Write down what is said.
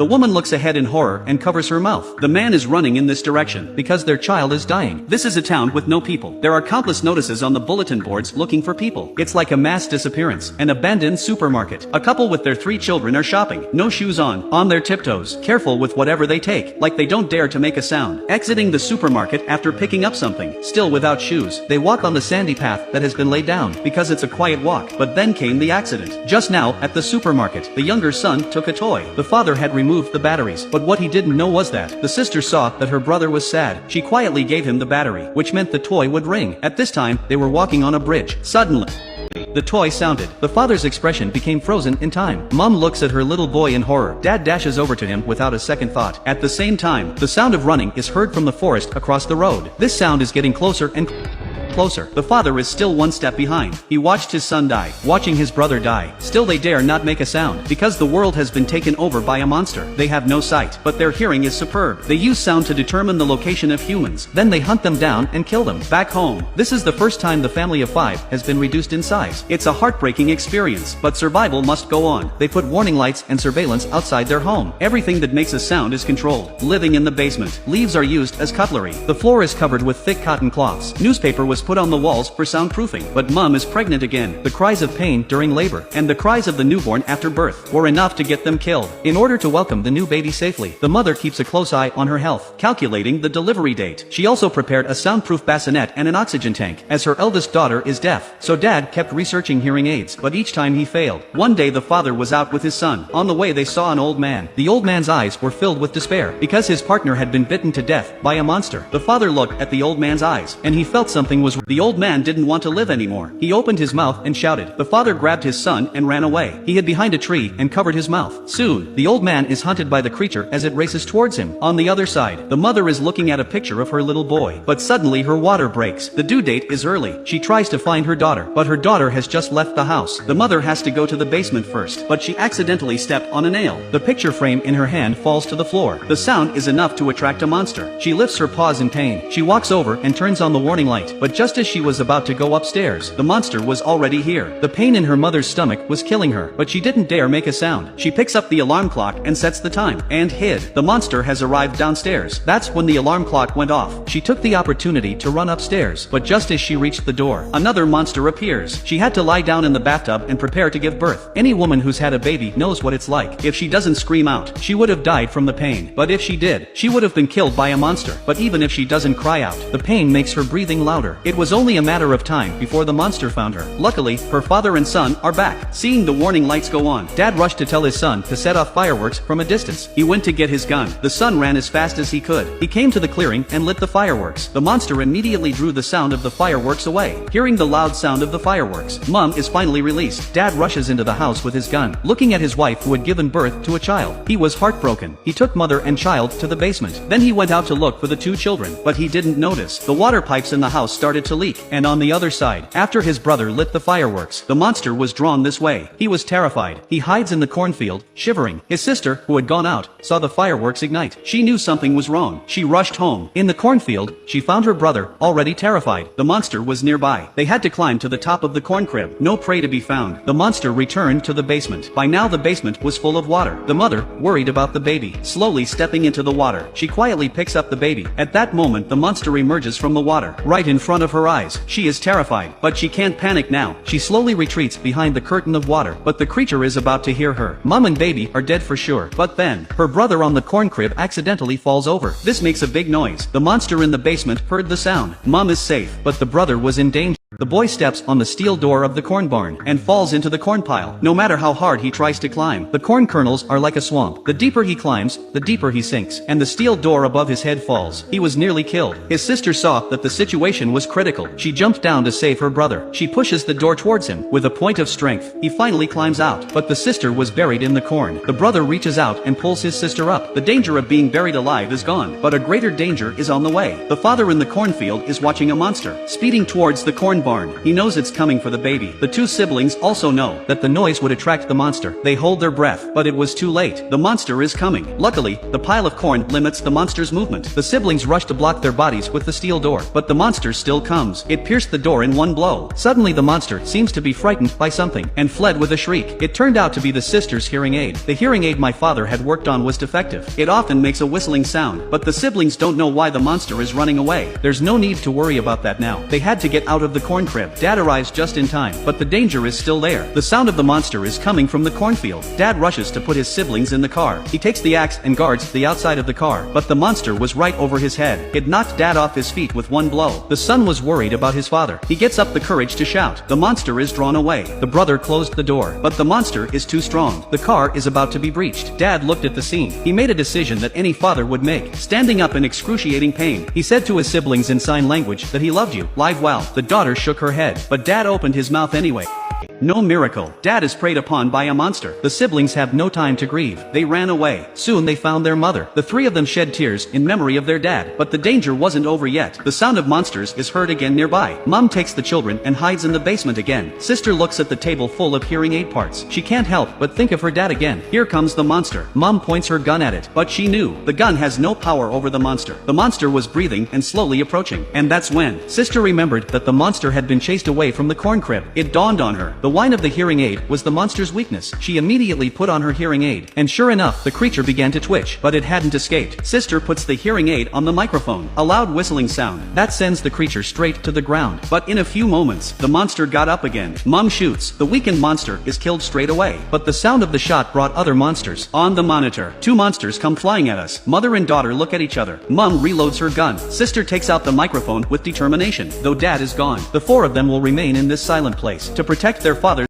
The woman looks ahead in horror and covers her mouth. The man is running in this direction because their child is dying. This is a town with no people. There are countless notices on the bulletin boards looking for people. It's like a mass disappearance. An abandoned supermarket. A couple with their 3 children are shopping. No shoes on their tiptoes. Careful with whatever they take, like they don't dare to make a sound. Exiting the supermarket after picking up something. Still without shoes. They walk on the sandy path that has been laid down because it's a quiet walk. But then came the accident. Just now, at the supermarket, the younger son took a toy. The father had removed the batteries, but what he didn't know was that the sister saw that her brother was sad. She quietly gave him the battery, which meant the toy would ring. At this time, they were walking on a bridge. Suddenly, the toy sounded. The father's expression became frozen in time. Mom looks at her little boy in horror. Dad dashes over to him without a second thought. At the same time, the sound of running is heard from the forest across the road. This sound is getting closer and closer. The father is still one step behind. He watched his son die, watching his brother die. Still they dare not make a sound, because the world has been taken over by a monster. They have no sight, but their hearing is superb. They use sound to determine the location of humans. Then they hunt them down and kill them. Back home, this is the first time the family of 5 has been reduced in size. It's a heartbreaking experience, but survival must go on. They put warning lights and surveillance outside their home. Everything that makes a sound is controlled. Living in the basement. Leaves are used as cutlery. The floor is covered with thick cotton cloths. Newspaper was put on the walls for soundproofing. But mom is pregnant again. The cries of pain during labor and the cries of the newborn after birth were enough to get them killed. In order to welcome the new baby safely, the mother keeps a close eye on her health, calculating the delivery date. She also prepared a soundproof bassinet and an oxygen tank, as her eldest daughter is deaf. So dad kept researching hearing aids, but each time he failed. One day the father was out with his son. On the way they saw an old man. The old man's eyes were filled with despair, because his partner had been bitten to death by a monster. The father looked at the old man's eyes, and he felt something was wrong. The old man didn't want to live anymore. He opened his mouth and shouted. The father grabbed his son and ran away. He hid behind a tree and covered his mouth. Soon, the old man is hunted by the creature as it races towards him. On the other side, the mother is looking at a picture of her little boy. But suddenly her water breaks. The due date is early. She tries to find her daughter, but her daughter has just left the house. The mother has to go to the basement first, but she accidentally stepped on a nail. The picture frame in her hand falls to the floor. The sound is enough to attract a monster. She lifts her paws in pain. She walks over and turns on the warning light, but just as she was about to go upstairs, the monster was already here. The pain in her mother's stomach was killing her, but she didn't dare make a sound. She picks up the alarm clock and sets the time, and hid. The monster has arrived downstairs. That's when the alarm clock went off. She took the opportunity to run upstairs, but just as she reached the door, another monster appears. She had to lie down in the bathtub and prepare to give birth. Any woman who's had a baby knows what it's like. If she doesn't scream out, she would have died from the pain. But if she did, she would have been killed by a monster. But even if she doesn't cry out, the pain makes her breathing louder. It was only a matter of time before the monster found her. Luckily, her father and son are back. Seeing the warning lights go on, Dad rushed to tell his son to set off fireworks from a distance. He went to get his gun. The son ran as fast as he could. He came to the clearing and lit the fireworks. The monster immediately drew the sound of the fireworks away. Hearing the loud sound of the fireworks, Mom is finally released. Dad rushes into the house with his gun, looking at his wife who had given birth to a child. He was heartbroken. He took mother and child to the basement. Then he went out to look for the 2 children, but he didn't notice. The water pipes in the house started to leak, and on the other side, after his brother lit the fireworks, the monster was drawn this way. He was terrified. He hides in the cornfield, shivering. His sister, who had gone out, saw the fireworks ignite. She knew something was wrong. She rushed home. In the cornfield, she found her brother, already terrified. The monster was nearby. They had to climb to the top of the corn crib. No prey to be found. The monster returned to the basement. By now the basement was full of water. The mother, worried about the baby, slowly stepping into the water. She quietly picks up the baby. At that moment the monster emerges from the water, right in front of her eyes. She is terrified, but she can't panic now. She slowly retreats behind the curtain of water, but the creature is about to hear her. Mom and baby are dead for sure. But then, her brother on the corn crib accidentally falls over. This makes a big noise. The monster in the basement heard the sound. Mom is safe, but the brother was in danger. The boy steps on the steel door of the corn barn and falls into the corn pile. No matter how hard he tries to climb, the corn kernels are like a swamp. The deeper he climbs, the deeper he sinks, and the steel door above his head falls. He was nearly killed. His sister saw that the situation was critical. She jumped down to save her brother. She pushes the door towards him. With a point of strength, he finally climbs out, but the sister was buried in the corn. The brother reaches out and pulls his sister up. The danger of being buried alive is gone, but a greater danger is on the way. The father in the cornfield is watching a monster speeding towards the corn barn. barn. He knows it's coming for the baby. The two siblings also know that the noise would attract the monster. They hold their breath, but it was too late. The monster is coming. Luckily, the pile of corn limits the monster's movement. The siblings rush to block their bodies with the steel door, but the monster still comes. It pierced the door in one blow. Suddenly the monster seems to be frightened by something, and fled with a shriek. It turned out to be the sister's hearing aid. The hearing aid my father had worked on was defective. It often makes a whistling sound, but the siblings don't know why the monster is running away. There's no need to worry about that now. They had to get out of the corn crib. Dad arrives just in time, but the danger is still there. The sound of the monster is coming from the cornfield. Dad rushes to put his siblings in the car. He takes the axe and guards the outside of the car, but the monster was right over his head. It knocked Dad off his feet with one blow. The son was worried about his father. He gets up the courage to shout. The monster is drawn away. The brother closed the door, but the monster is too strong. The car is about to be breached. Dad looked at the scene. He made a decision that any father would make. Standing up in excruciating pain, he said to his siblings in sign language that he loved you. Live well. The daughter shook her head, but Dad opened his mouth anyway. No miracle. Dad is preyed upon by a monster. The siblings have no time to grieve. They ran away. Soon they found their mother. The three of them shed tears in memory of their dad. But the danger wasn't over yet. The sound of monsters is heard again nearby. Mom takes the children and hides in the basement again. Sister looks at the table full of hearing aid parts. She can't help but think of her dad again. Here comes the monster. Mom points her gun at it, but she knew the gun has no power over the monster. The monster was breathing and slowly approaching. And that's when Sister remembered that the monster had been chased away from the corn crib. It dawned on her. The whine of the hearing aid was the monster's weakness. She immediately put on her hearing aid, and sure enough, the creature began to twitch, but it hadn't escaped. Sister puts the hearing aid on the microphone. A loud whistling sound that sends the creature straight to the ground. But in a few moments, the monster got up again. Mom shoots. The weakened monster is killed straight away, but the sound of the shot brought other monsters. On the monitor, two monsters come flying at us. Mother and daughter look at each other. Mom reloads her gun. Sister takes out the microphone with determination. Though Dad is gone, the four of them will remain in this silent place to protect their father.